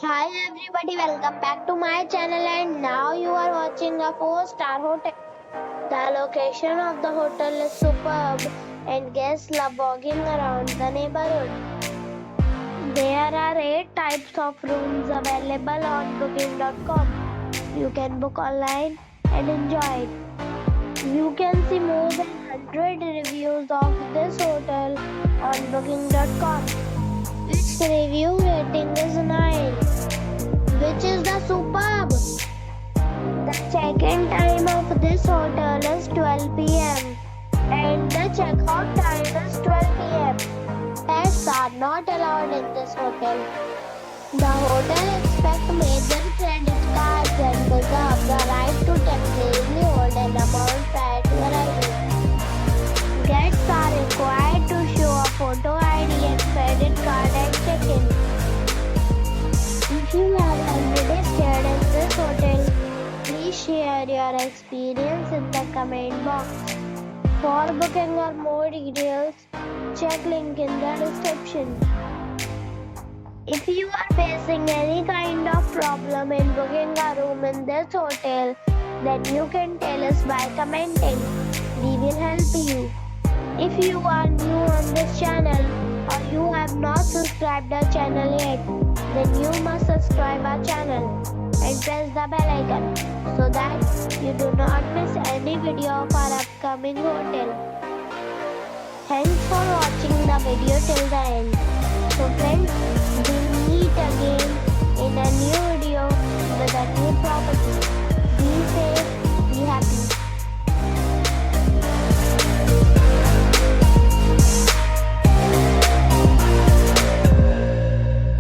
Hi everybody, welcome back to my channel and now you are watching a 4-star hotel. The location of the hotel is superb and guests love walking around the neighborhood. There are 8 types of rooms available on booking.com. You can book online and enjoy it. You can see more than 100 reviews of this hotel on booking.com. Its review rating is 9, which is the superb. The check-in time of this hotel is 12 p.m. and the check-out time is 12 p.m. Pets are not allowed in this hotel. The hotel expects major credit cards and reserves the right to temporarily hold an amount prior to arrival. Guests are required to show a photo ID and credit card at check-in. If you have already stayed in this hotel, please share your experience in the comment box. For booking or more details, check link in the description. If you are facing any kind of problem in booking a room in this hotel, then you can tell us by commenting. We will help you. If you are new on this channel or you have not subscribed our channel yet, then you must subscribe our channel and press the bell icon so that you do not miss any video of our upcoming hotel. Thanks for watching the video till the end. So friends,